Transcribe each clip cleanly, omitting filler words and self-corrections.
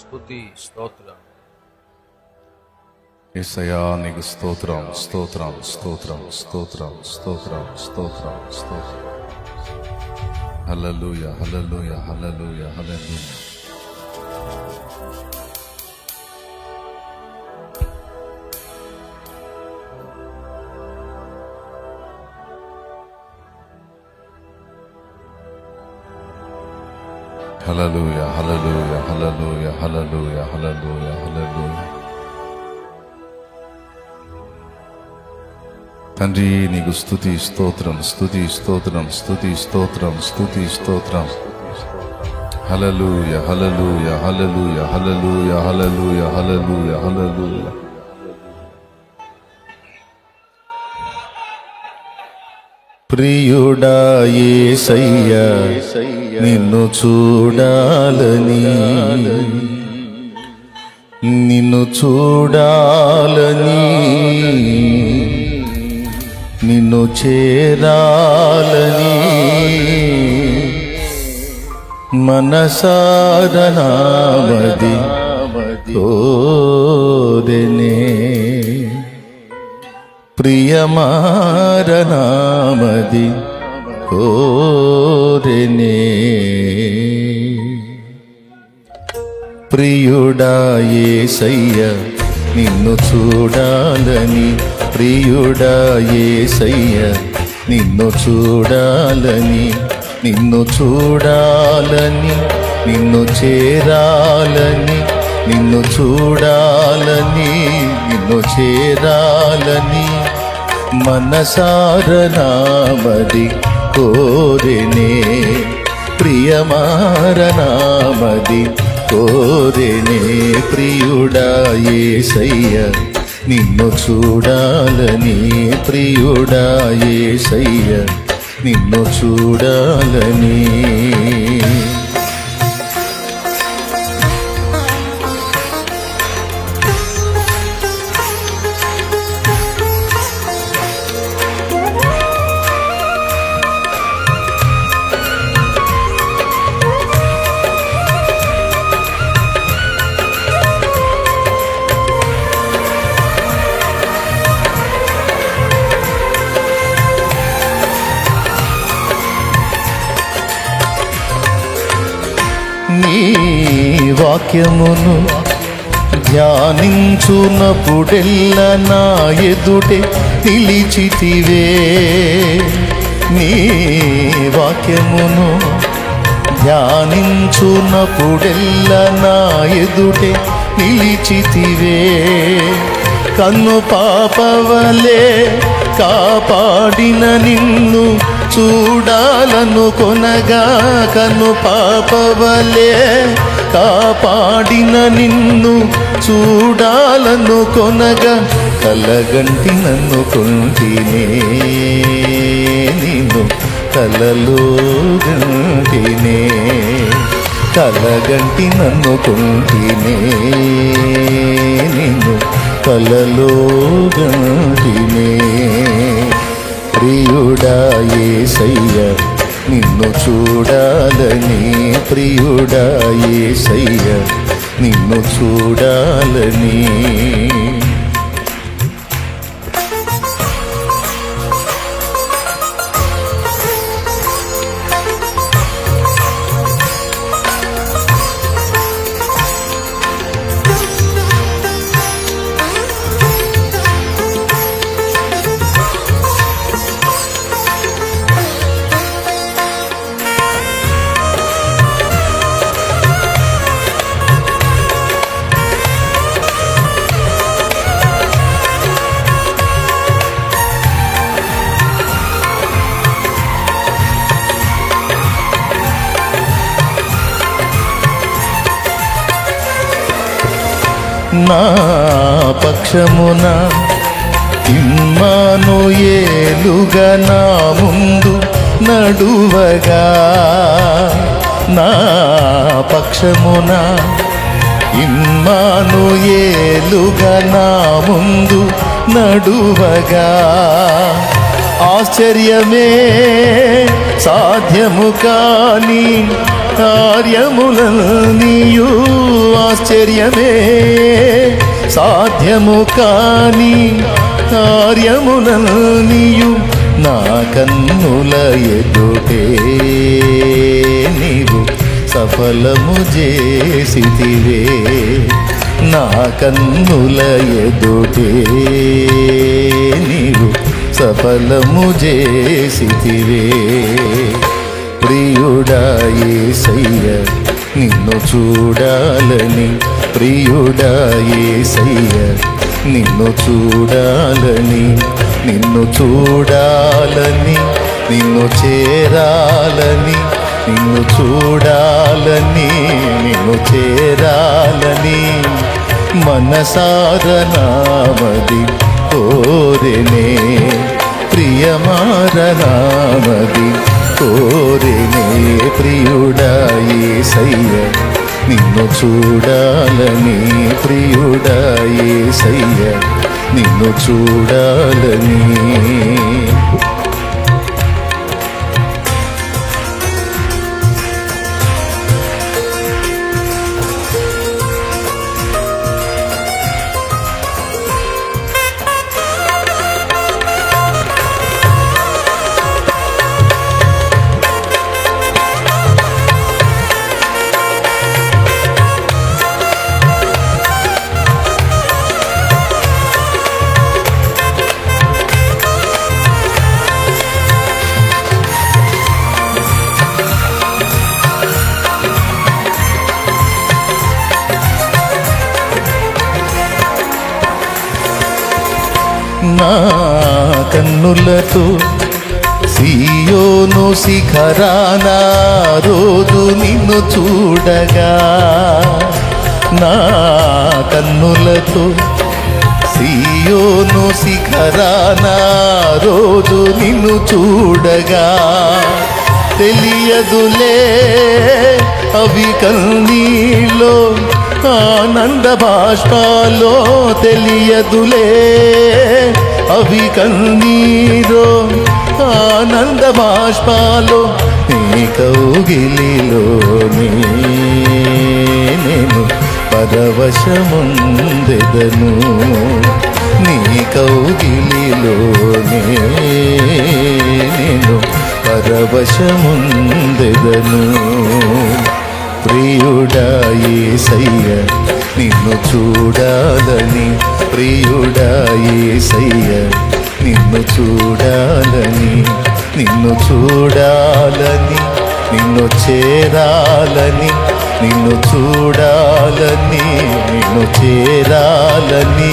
స్తుతి స్తోత్రం. యేసయ్యా నీకు స్తోత్రం స్తోత్రం స్తోత్రం స్తోత్రం స్తోత్రం స్తోత్రం స్తోత్రం. హల్లెలూయా హల్లెలూయా హల్లెలూయా హల్లెలూయా. హల్లెలూయా హల్లెలూయా హల్లెలూయా హల్లెలూయా హల్లెలూయా హల్లెలూయా. తండ్రి నీకు స్తుతి స్తోత్రం స్తుతి స్తోత్రం స్తుతి స్తోత్రం స్తుతి స్తోత్రం. హల్లెలూయా హల్లెలూయా హల్లెలూయా హల్లెలూయా హల్లెలూయా హల్లెలూయా హల్లెలూయా. ప్రియుడా యేసయ్యా నిన్ను చూడాలని, నిన్ను చూడాలని, నిన్ను చేరాలని మనసారనామది కోరెనే, ప్రియమారనామది కోరెనే. ప్రియుడా యేసయ్యా నిన్ను చూడాలని, ప్రియుడా యేసయ్యా నిన్ను చూడాలని, నిన్ను చూడాలని, నిన్ను చేరాలని, నిన్ను చూడాలని, నిన్ను చేరాలని మనసారనామది కోరెనే, ప్రియమారనామది కోరెనే. ప్రియుడా యేసయ్యా నిన్ను చూడాలని, ప్రియుడా యేసయ్యా నిన్ను చూడాలని. నీ వాక్యమును ధ్యానించునప్పుడెల్లా నా ఎదుటే నిలిచితివే, నీ వాక్యమును ధ్యానించునప్పుడెల్లా నా ఎదుటే నిలిచితివే. కన్ను పాపవలే కాపాడిన నిన్ను చూడాలనుకొనగా, కన్ను పాపవలే కాపాడిన నిన్ను చూడాలనుకొనగా కలగంటి నన్ను కొంటినే, నిన్ను కలలో గంటినే, కలగంటి నన్ను కొంటినే, నిన్ను కలలో గంటినే. ప్రియుడా యేసయ్యా నిన్ను చూడాలని, ప్రియుడా యేసయ్యా నిన్ను చూడాలని. నా పక్షమున ఇమ్మానుయేలుగా నా ముందు నడువగా, నా పక్షమున ఇమ్మానుయేలుగా నా ముందు నడువగా ఆశ్చర్యమే సాధ్యము కాని కార్యములన్నీయు ఆశ్చర్యమే, సాధ్యము కాని కార్యములన్నీయు నా కన్నుల ఎదుటే నీవు సఫలము చేసితివే, నా కన్నుల ఎదుటే నీవు సఫలము చేసితివే. ప్రియుడా యేసయ్య నిన్ను చూడాలని, ప్రియుడా యేసయ్య నిన్ను చూడాలని, నిన్ను చూడాలని, నిన్ను చేరాలని, నిన్ను చూడాలని, నిన్ను చేరాలని మనసారనామది కోరెనే, ప్రియమారనామది కోరెనే. ప్రియుడా యేసయ్య నిన్ను చూడాలని, ప్రియుడా యేసయ్య నిన్ను చూడాలని. నా కన్నులతో సీయోను శిఖరాన రోజు నిన్ను చూడగా, నా కన్నులతో సీయోను శిఖరాన రోజు నిన్ను చూడగా, తెలియదులే అవి కన్నీలో ఆనంద బాష్పాలో, తెలియదులే అవి కన్నీరో ఆనంద బాష్పాలో, నీ కౌగిలిలోనే నేను పరవశముందెదను, నీ కౌగిలిలోనే నేను పరవశముందెదను. ప్రియుడా యేసయ్య నిన్ను చూడాలని, ప్రియుడా యేసయ్య నిన్ను చూడాలని, నిన్ను చూడాలని, నిన్ను చేరాలని, నిన్ను చూడాలని, నిన్ను చేరాలని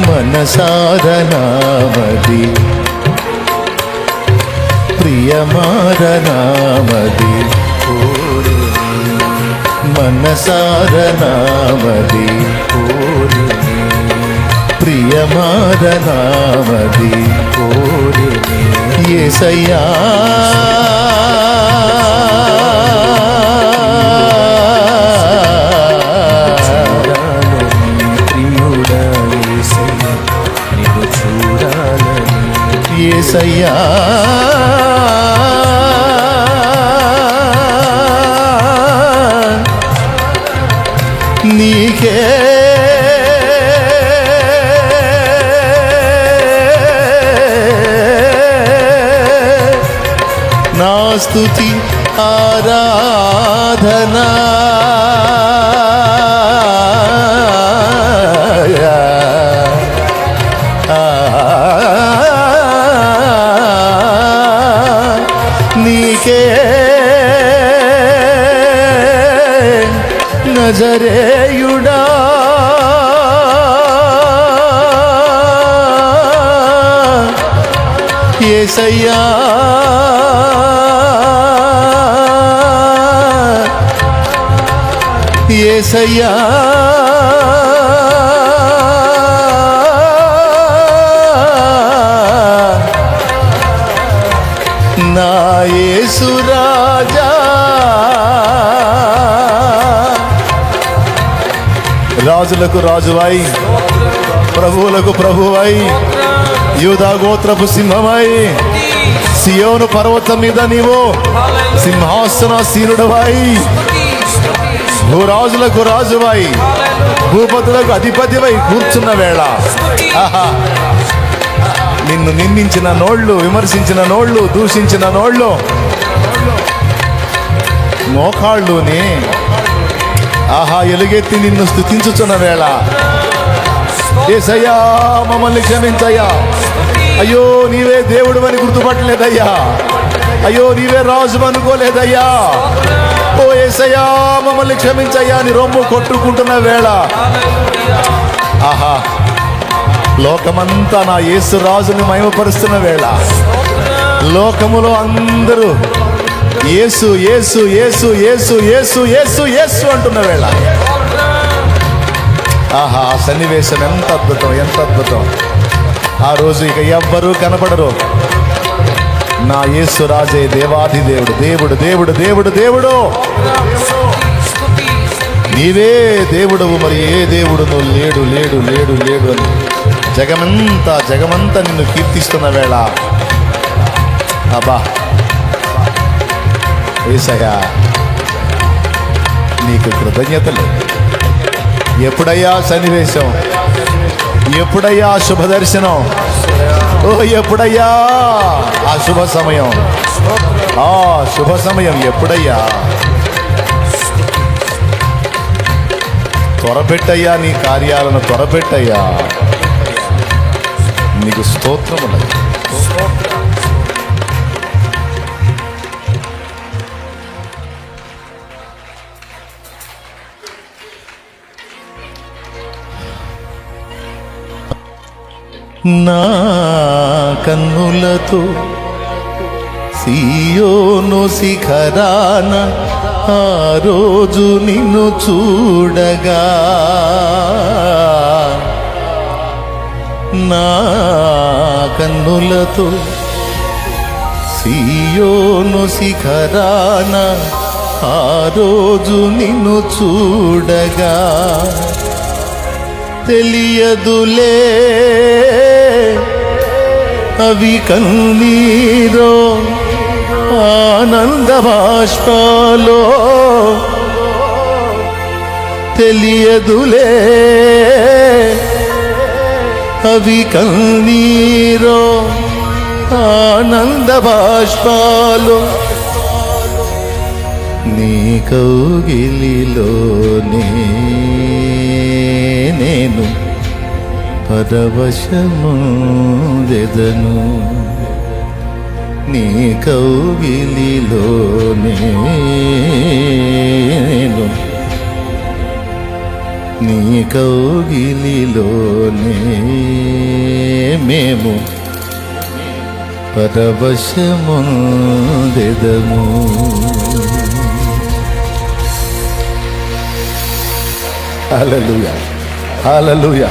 మనసారనామది ప్రియమారనామది మనసారనామది కోరిని, ప్రియమారనామది కోరిని. యేసయ్యా ప్రియుడా యేసయ్య నిన్ను చూడాలని, యేసయ్యా నీకే నా స్తుతి ఆరాధనా, నీకే నజరేయుడా యేసయ్యా, యేసయ్యా నా యేసు రాజా, రాజులకు రాజువై ప్రభువులకు ప్రభువై యూదా గోత్రపు సింహమై సియోను పర్వతం మీద నీవు సింహాసనాసీనుడవై, భూరాజులకు రాజువై, భూపతులకు అధిపతివై కూర్చున్న వేళ, ఆహా, నిన్ను నిందించిన నోళ్ళు, విమర్శించిన నోళ్ళు, దూషించిన నోళ్ళు మోకాళ్ళుని ఆహా ఎలుగెత్తి నిన్ను స్తుతించుచున్న వేళ, యేసయ్యా మమ్మల్ని క్షమించయ్యా, అయ్యో నీవే దేవుడు అని గుర్తుపట్టలేదయ్యా, అయ్యో నీవే రాజు అనుకోలేదయ్యా, ఓ యేసయ్యా మమ్మల్ని క్షమించయ్యా అని రొమ్ము కొట్టుకుంటున్న వేళ, ఆహా లోకమంతా నా యేసు రాజుని మహిమపరుస్తున్న వేళ, లోకములో అందరూ యేసు యేసు యేసు యేసు యేసు యేసు యేసు అంటున్న వేళ, ఆహా ఆ సన్నివేశం ఎంత అద్భుతం, ఎంత అద్భుతం. ఆ రోజు ఇక ఎవ్వరూ కనపడరు, నా యేసు రాజే దేవాది దేవుడు, దేవుడు దేవుడు దేవుడు దేవుడు, నీవే దేవుడవు, మరి ఏ దేవుడును లేడు లేడు లేడు లేడు అని జగమంతా నిన్ను కీర్తిస్తున్న వేళ, అబ్బా యేసయ్యా నీకు కృతజ్ఞతలు. ఎప్పుడయ్యా సన్నివేశం, ఎప్పుడయ్యా శుభ దర్శనం, ఓ ఎప్పుడయ్యా ఆ శుభ సమయం, ఆ శుభ సమయం ఎప్పుడయ్యా? త్వరపెట్టయ్యా, నీ కార్యాలను త్వరపెట్టయ్యా, నీకు స్తోత్రములు. నా కన్నులతో సియోను శిఖరాన ఆ రోజు నిన్ను చూడగా, నా కన్నులతో సియోను శిఖరాన ఆ రోజు నిన్ను చూడగా, తెలియదులే అవి కన్నీరో ఆనంద బాష్పాలో, తెలియదులే అవి కన్నీరో ఆనంద బాష్పాలో, నీ కౌగిలిలోనే నేను పరవశముందెదను, నీ కౌగిలిలోనే నేను, నీ కౌగిలిలోనే మేము పరవశముందెదము. హల్లెలూయా, హల్లెలూయా.